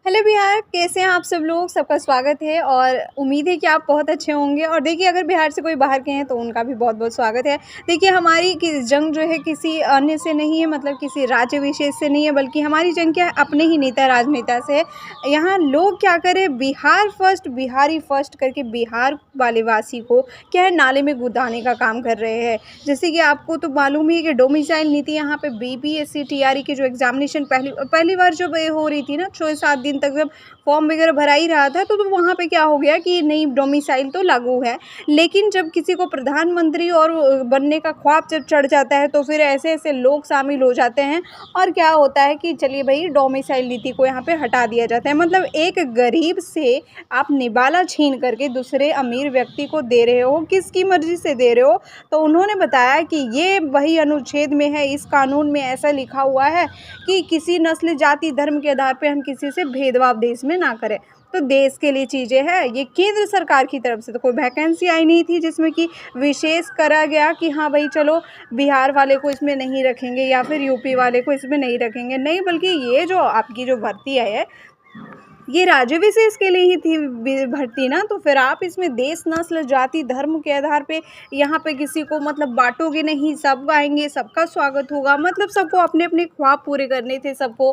Hello Bihar, कैसे हैं आप सब लोग। सबका स्वागत है और उम्मीद है कि आप बहुत अच्छे होंगे। और देखिए, अगर बिहार से कोई बाहर के हैं तो उनका भी बहुत बहुत स्वागत है। देखिए, हमारी जंग जो है किसी अन्य से नहीं है, मतलब किसी राज्य विशेष से नहीं है, बल्कि हमारी जंग क्या है, अपने ही नेता राजनेता से है। यहाँ लोग क्या करें, बिहार फर्स्ट बिहारी फर्स्ट करके बिहार वाले वासी को क्या है, नाले में गुदाने का काम कर रहे हैं। जैसे कि आपको तो मालूम ही है कि डोमिसाइल नीति यहाँ पे बीपीएससी टीआरई की जो एग्जामिनेशन पहली बार जब ये हो रही थी ना, 6-7 दिन तक जब फॉर्म वगैरह भरा ही रहा था, तो वहाँ पे क्या हो गया कि नहीं, डोमिसाइल तो लागू है। लेकिन जब किसी को प्रधानमंत्री और बनने का ख्वाब जब चढ़ जाता है तो फिर ऐसे ऐसे लोग शामिल हो जाते हैं और क्या होता है कि चलिए भाई, डोमिसाइल नीति को यहाँ पे हटा दिया जाता है। मतलब एक गरीब से आप निवाला छीन करके दूसरे अमीर व्यक्ति को दे रहे हो, किसकी मर्जी से दे रहे हो। तो उन्होंने बताया कि ये वही अनुच्छेद में है, इस कानून में ऐसा लिखा हुआ है कि किसी नस्ल, जाति, धर्म के आधार पर हम किसी से भेदभाव देश में ना करें। तो देश के लिए चीज़ें हैं। ये केंद्र सरकार की तरफ से तो कोई वैकेंसी आई नहीं थी जिसमें कि विशेष करा गया कि हाँ भाई चलो बिहार वाले को इसमें नहीं रखेंगे या फिर यूपी वाले को इसमें नहीं रखेंगे, नहीं, बल्कि ये जो आपकी जो भर्ती है ये राज्य विशेष के लिए ही थी भर्ती ना। तो फिर आप इसमें देश, नस्ल, जाति, धर्म के आधार पे यहाँ पे किसी को मतलब बांटोगे नहीं। सब आएंगे, सबका स्वागत होगा, मतलब सबको अपने अपने ख्वाब पूरे करने थे। सबको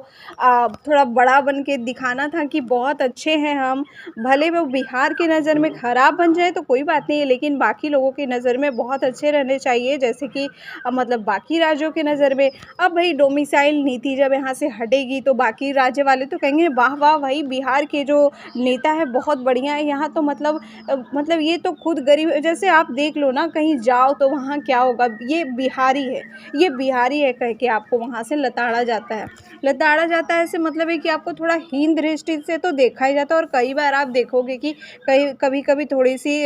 थोड़ा बड़ा बन के दिखाना था कि बहुत अच्छे हैं हम। भले वो बिहार की नज़र में ख़राब बन जाए तो कोई बात नहीं है, लेकिन बाकी लोगों की नज़र में बहुत अच्छे रहने चाहिए, जैसे कि मतलब बाकी राज्यों की नज़र में। अब भाई डोमिसाइल नीति जब यहाँ से हटेगी तो बाकी राज्य वाले तो कहेंगे वाह वाह भाई, बिहार के जो नेता है बहुत बढ़िया है। यहाँ तो मतलब ये तो खुद गरीब, जैसे आप देख लो ना, कहीं जाओ तो वहाँ क्या होगा, ये बिहारी है, ये बिहारी है कह के आपको वहाँ से लताड़ा जाता है। लताड़ा जाता है ऐसे मतलब है कि आपको थोड़ा हीन दृष्टि से तो देखा ही जाता है। और कई बार आप देखोगे कि कभी कभी थोड़ी सी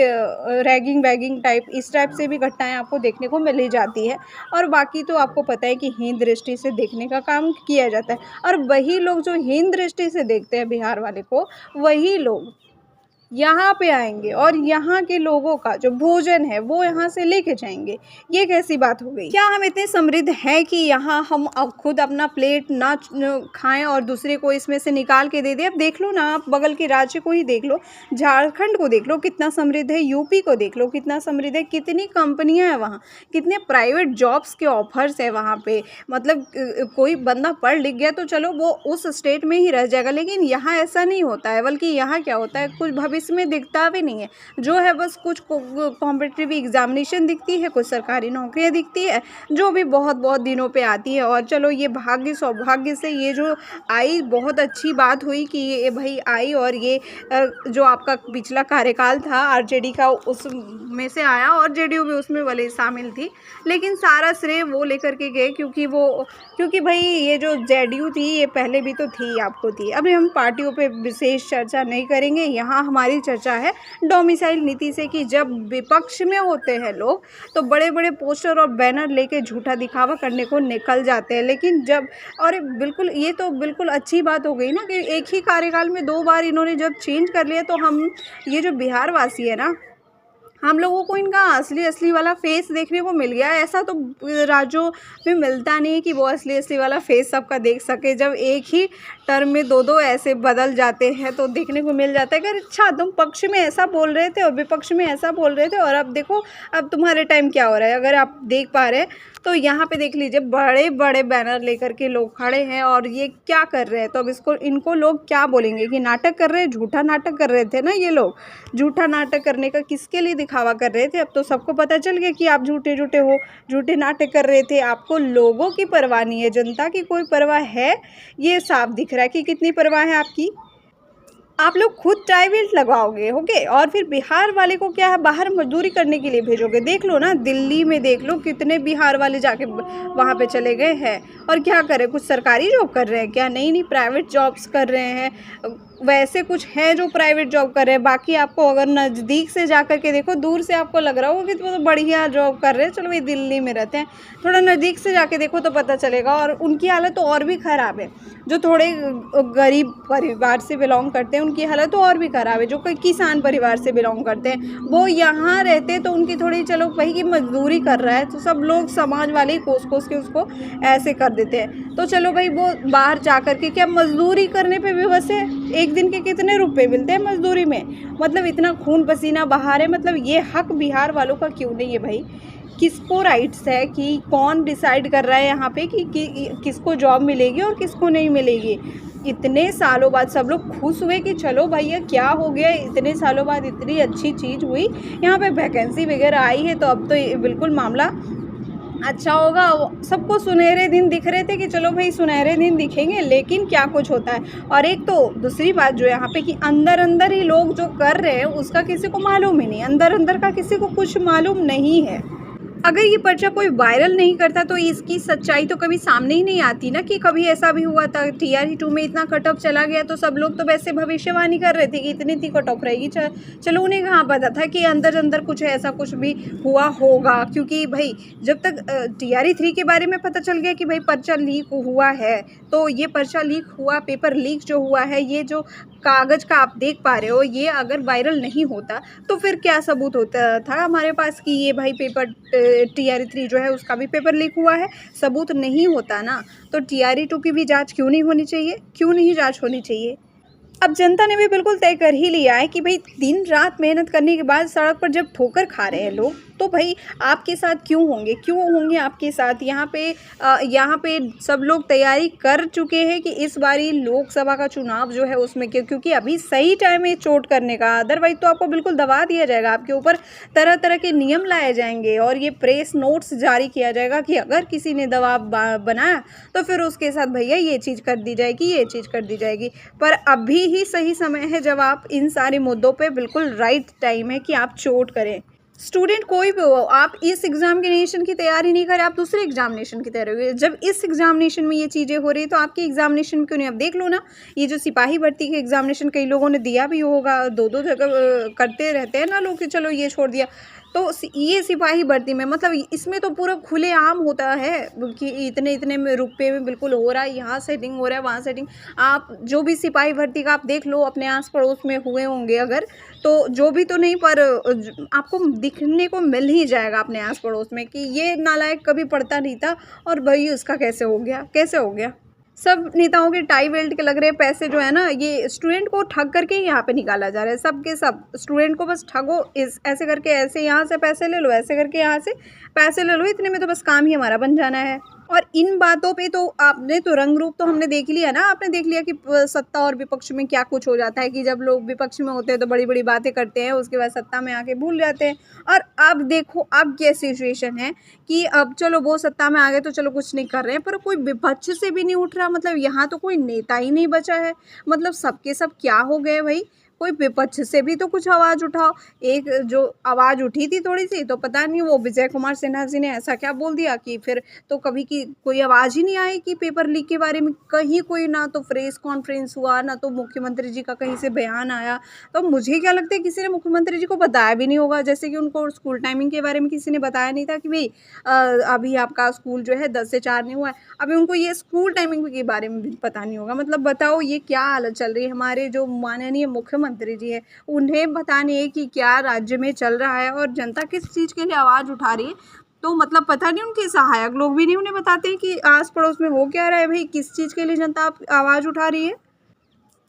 रैगिंग वैगिंग टाइप, इस टाइप से भी घटनाएं आपको देखने को मिल ही जाती है। और बाकी तो आपको पता है कि हीन दृष्टि से देखने का काम किया जाता है। और वही लोग जो हीन दृष्टि से देखते हैं बिहार वाले को, वही लोग यहाँ पे आएंगे और यहाँ के लोगों का जो भोजन है वो यहाँ से लेके जाएंगे। ये कैसी बात हो गई। क्या हम इतने समृद्ध हैं कि यहाँ हम अब खुद अपना प्लेट ना खाएं और दूसरे को इसमें से निकाल के दे दें। अब देख लो ना, आप बगल के राज्य को ही देख लो, झारखंड को देख लो कितना समृद्ध है, यूपी को देख लो कितना समृद्ध है, कितनी कंपनियाँ हैं वहाँ, कितने प्राइवेट जॉब्स के ऑफर्स है वहाँ पे। मतलब कोई बंदा पढ़ लिख गया तो चलो वो उस स्टेट में ही रह जाएगा, लेकिन यहाँ ऐसा नहीं होता है। बल्कि यहाँ क्या होता है, कुछ इसमें दिखता भी नहीं है। जो है बस कुछ कॉम्पिटिटिव एग्जामिनेशन दिखती है, कुछ सरकारी नौकरियां दिखती है जो भी बहुत बहुत दिनों पे आती है। और चलो ये भाग्य सौभाग्य से ये जो आई, बहुत अच्छी बात हुई कि ये भाई आई। और ये जो आपका पिछला कार्यकाल था आरजेडी का, उसमें से आया और जेडीयू भी उसमें भले शामिल थी, लेकिन सारा श्रेय वो लेकर के गए क्योंकि भाई ये जो जेडीयू थी ये पहले भी तो थी, आपको थी। अभी हम पार्टियों पे विशेष चर्चा नहीं करेंगे। यहाँ हमारी चर्चा है डोमिसाइल नीति से कि जब विपक्ष में होते हैं लोग तो बड़े बड़े पोस्टर और बैनर लेके झूठा दिखावा करने को निकल जाते हैं। लेकिन जब, और बिल्कुल ये तो बिल्कुल अच्छी बात हो गई ना कि एक ही कार्यकाल में 2 बार इन्होंने जब चेंज कर लिया, तो हम ये जो बिहार वासी है ना, हम लोगों को इनका असली वाला फेस देखने को मिल गया। ऐसा तो राज्यों में मिलता नहीं है कि वो असली वाला फेस सबका देख सके। जब एक ही टर्म में 2 ऐसे बदल जाते हैं तो देखने को मिल जाता है कि अच्छा, तुम पक्ष में ऐसा बोल रहे थे और विपक्ष में ऐसा बोल रहे थे, और अब देखो अब तुम्हारे टाइम क्या हो रहा है। अगर आप देख पा रहे हैं तो यहाँ पे देख लीजिए, बड़े बड़े बैनर लेकर के लोग खड़े हैं और ये क्या कर रहे हैं। तो अब इनको लोग क्या बोलेंगे कि नाटक कर रहे हैं, झूठा नाटक कर रहे थे ना। ये लोग झूठा नाटक करने का किसके लिए दिखावा कर रहे थे। अब तो सबको पता चल गया कि आप झूठे हो, झूठे नाटक कर रहे थे। आपको लोगों की परवाह नहीं है, जनता की कोई परवाह है, ये साफ दिख रहा है कि कितनी परवाह है आपकी। आप लोग खुद टाई बेल्ट लगाओगे, ओके, और फिर बिहार वाले को क्या है, बाहर मजदूरी करने के लिए भेजोगे। देख लो ना, दिल्ली में देख लो कितने बिहार वाले जाके वहाँ पे चले गए हैं। और क्या करें, कुछ सरकारी जॉब कर रहे हैं क्या? नहीं, प्राइवेट जॉब्स कर रहे हैं। वैसे कुछ हैं जो प्राइवेट जॉब कर रहे हैं, बाकी आपको अगर नज़दीक से जा कर के देखो, दूर से आपको लग रहा होगा कि तो बढ़िया जॉब कर रहे हैं, चलो भाई दिल्ली में रहते हैं। थोड़ा नज़दीक से जाके देखो तो पता चलेगा। और उनकी हालत तो और भी ख़राब है। जो थोड़े गरीब परिवार से बिलोंग करते हैं उनकी हालत तो और भी ख़राब है। जो कोई किसान परिवार से बिलोंग करते हैं वो यहाँ रहते तो उनकी थोड़ी, चलो वही की मजदूरी कर रहा है तो सब लोग समाज वाले ही कोस के उसको ऐसे कर देते हैं। तो चलो भाई, वो बाहर जा कर के क्या मजदूरी करने पे विवश है? एक दिन के कितने रुपए मिलते हैं मजदूरी में, मतलब इतना खून पसीना बहा रहे, मतलब ये हक बिहार वालों का क्यों नहीं है भाई? किसको राइट्स है कि कौन डिसाइड कर रहा है यहाँ पे कि किसको जॉब मिलेगी और किसको नहीं मिलेगी? इतने सालों बाद सब लोग खुश हुए कि चलो भैया क्या हो गया, इतने सालों बाद इतनी अच्छी चीज़ हुई, यहाँ पे वैकेंसी वगैरह आई है, तो अब तो बिल्कुल मामला अच्छा होगा। सबको सुनहरे दिन दिख रहे थे कि चलो भाई सुनहरे दिन दिखेंगे, लेकिन क्या कुछ होता है। और एक तो दूसरी बात जो यहाँ पे कि अंदर अंदर ही लोग जो कर रहे हैं उसका किसी को मालूम ही नहीं, अंदर अंदर का किसी को कुछ मालूम नहीं है। अगर ये पर्चा कोई वायरल नहीं करता तो इसकी सच्चाई तो कभी सामने ही नहीं आती ना, कि कभी ऐसा भी हुआ था TRE 2 में इतना कट ऑफ चला गया, तो सब लोग तो वैसे भविष्यवाणी कर रहे थे कि इतनी इतनी कट ऑफ रहेगी। चलो उन्हें कहाँ पता था कि अंदर अंदर कुछ ऐसा कुछ भी हुआ होगा, क्योंकि भाई जब तक TRE 3 के बारे में पता चल गया कि भाई पर्चा लीक हुआ है, तो ये पर्चा लीक हुआ, पेपर लीक जो हुआ है, ये जो कागज़ का आप देख पा रहे हो, ये अगर वायरल नहीं होता तो फिर क्या सबूत होता था हमारे पास कि ये भाई पेपर TRE 3 जो है उसका भी पेपर लीक हुआ है? सबूत नहीं होता ना। तो TRE 2 की भी जांच क्यों नहीं होनी चाहिए? क्यों नहीं जांच होनी चाहिए? अब जनता ने भी बिल्कुल तय कर ही लिया है कि भाई दिन रात मेहनत करने के बाद सड़क पर जब ठोकर खा रहे हैं लोग, तो भाई आपके साथ क्यों होंगे आपके साथ? यहाँ पे सब लोग तैयारी कर चुके हैं कि इस बारी लोकसभा का चुनाव जो है उसमें क्योंकि अभी सही टाइम है चोट करने का, अदरवाइज तो आपको बिल्कुल दबा दिया जाएगा, आपके ऊपर तरह तरह के नियम लाए जाएंगे और ये प्रेस नोट्स जारी किया जाएगा कि अगर किसी ने दबाव बनाया तो फिर उसके साथ भैया ये चीज़ कर दी जाएगी, ये चीज़ कर दी जाएगी। पर अभी ही सही समय है जब आप इन सारे मुद्दों पे बिल्कुल राइट टाइम है कि आप चोट करें। स्टूडेंट कोई भी हो, आप इस एग्जामिनेशन की तैयारी नहीं करें, आप दूसरे एग्जामिनेशन की तैयारी करें। जब इस एग्जामिनेशन में ये चीज़ें हो रही है तो आपकी एग्जामिनेशन क्यों नहीं? अब देख लो ना, ये जो सिपाही भर्ती के एग्जामिनेशन कई लोगों ने दिया भी होगा, दो दो जगह करते रहते हैं ना लोग कि चलो ये छोड़ दिया, तो ये सिपाही भर्ती में मतलब इसमें तो पूरा खुलेआम होता है कि इतने इतने में रुपये में बिल्कुल हो रहा है, यहाँ सेटिंग हो रहा है, वहाँ सेटिंग। आप जो भी सिपाही भर्ती का आप देख लो, अपने आस पड़ोस में हुए होंगे अगर, तो जो भी तो नहीं पर आपको दिखने को मिल ही जाएगा अपने आस पड़ोस में कि ये नालायक कभी पढ़ता नहीं था और भाई उसका कैसे हो गया। सब नेताओं के टाई बेल्ट के लग रहे पैसे जो है ना, ये स्टूडेंट को ठग करके ही यहाँ पे निकाला जा रहा है। सब के सब स्टूडेंट को बस ठगो, इस ऐसे करके, ऐसे यहाँ से पैसे ले लो, ऐसे करके यहाँ से पैसे ले लो, इतने में तो बस काम ही हमारा बन जाना है। और इन बातों पे तो आपने तो रंग रूप तो हमने देख लिया ना, आपने देख लिया कि सत्ता और विपक्ष में क्या कुछ हो जाता है कि जब लोग विपक्ष में होते हैं तो बड़ी बड़ी बातें करते हैं, उसके बाद सत्ता में आके भूल जाते हैं। और अब देखो अब क्या सिचुएशन है कि अब चलो वो सत्ता में आ गए तो चलो कुछ नहीं कर रहे हैं, पर कोई विपक्ष से भी नहीं उठ रहा, मतलब यहाँ तो कोई नेता ही नहीं बचा है। मतलब सबके सब क्या हो गए भाई? कोई विपक्ष से भी तो कुछ आवाज़ उठाओ। एक जो आवाज़ उठी थी थोड़ी सी, तो पता नहीं वो विजय कुमार सिन्हा जी ने ऐसा क्या बोल दिया कि फिर तो कभी की कोई आवाज़ ही नहीं आई कि पेपर लीक के बारे में कहीं कोई, ना तो प्रेस कॉन्फ्रेंस हुआ, ना तो मुख्यमंत्री जी का कहीं से बयान आया। तो मुझे क्या लगता है किसी ने मुख्यमंत्री जी को बताया भी नहीं होगा, जैसे कि उनको स्कूल टाइमिंग के बारे में किसी ने बताया नहीं था कि भाई अभी आपका स्कूल जो है 10 से 4 नहीं हुआ है। अभी उनको ये स्कूल टाइमिंग के बारे में भी पता नहीं होगा। मतलब बताओ ये क्या हालत चल रही है। हमारे जो माननीय मुख्यमंत्री जी है, उन्हें पता नहीं है कि क्या राज्य में चल रहा है और जनता किस चीज़ के लिए आवाज़ उठा रही है। तो मतलब पता नहीं, उनके सहायक लोग भी नहीं उन्हें बताते हैं कि आस पड़ोस में हो क्या रहा है भाई, किस चीज़ के लिए जनता आवाज़ उठा रही है।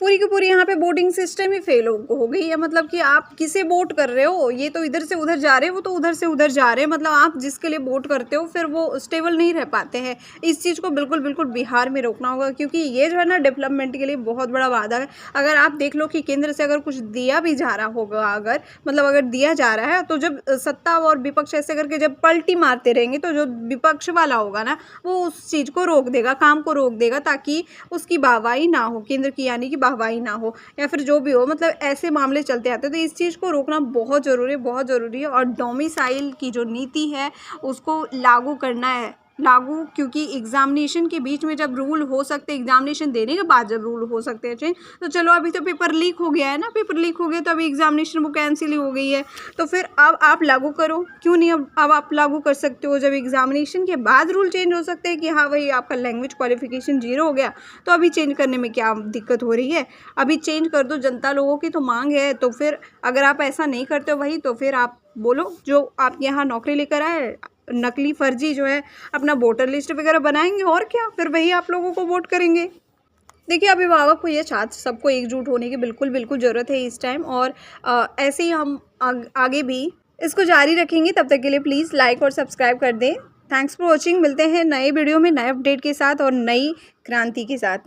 पूरी की पूरी यहाँ पे वोटिंग सिस्टम ही फेल हो गई है। मतलब कि आप किसे वोट कर रहे हो, ये तो इधर से उधर जा रहे हैं, वो तो उधर से उधर जा रहे हैं। मतलब आप जिसके लिए वोट करते हो फिर वो स्टेबल नहीं रह पाते हैं। इस चीज़ को बिल्कुल बिल्कुल बिहार में रोकना होगा, क्योंकि ये जो है ना डेवलपमेंट के लिए बहुत बड़ा वादा है। अगर आप देख लो कि केंद्र से अगर कुछ दिया भी जा रहा होगा, अगर मतलब अगर दिया जा रहा है, तो जब सत्ता और विपक्ष ऐसे करके जब पलटी मारते रहेंगे तो जो विपक्ष वाला होगा ना, वो उस चीज़ को रोक देगा, काम को रोक देगा, ताकि उसकी वाहवाही ना हो, केंद्र की यानी कि वाहवाही ना हो, या फिर जो भी हो। मतलब ऐसे मामले चलते आते हैं, तो इस चीज़ को रोकना बहुत ज़रूरी है। और डोमिसाइल की जो नीति है उसको लागू करना है, क्योंकि एग्जामिनेशन के बीच में जब रूल हो सकते, एग्जामिनेशन देने के बाद जब रूल हो सकते हैं चेंज, तो चलो अभी तो पेपर लीक हो गया है ना, पेपर लीक हो गया तो अभी एग्जामिनेशन वो कैंसिल ही हो गई है, तो फिर अब आप लागू करो। क्यों नहीं अब आप लागू कर सकते हो? जब एग्जामिनेशन के बाद रूल चेंज हो सकते हैं कि हाँ भाई आपका लैंग्वेज क्वालिफिकेशन 0 हो गया, तो अभी चेंज करने में क्या दिक्कत हो रही है? अभी चेंज कर दो, जनता लोगों की तो मांग है। तो फिर अगर आप ऐसा नहीं करते हो भाई, तो फिर आप बोलो जो आप यहाँ नौकरी लेकर आए, नकली फर्जी जो है अपना वोटर लिस्ट वगैरह बनाएंगे, और क्या, फिर वही आप लोगों को वोट करेंगे। देखिए, अभिभावक हो या छात्र, सबको एकजुट होने की बिल्कुल ज़रूरत है इस टाइम। और ऐसे ही हम आगे भी इसको जारी रखेंगे। तब तक के लिए प्लीज़ लाइक और सब्सक्राइब कर दें। Thanks for watching. मिलते हैं नए वीडियो में नए अपडेट के साथ और नई क्रांति के साथ।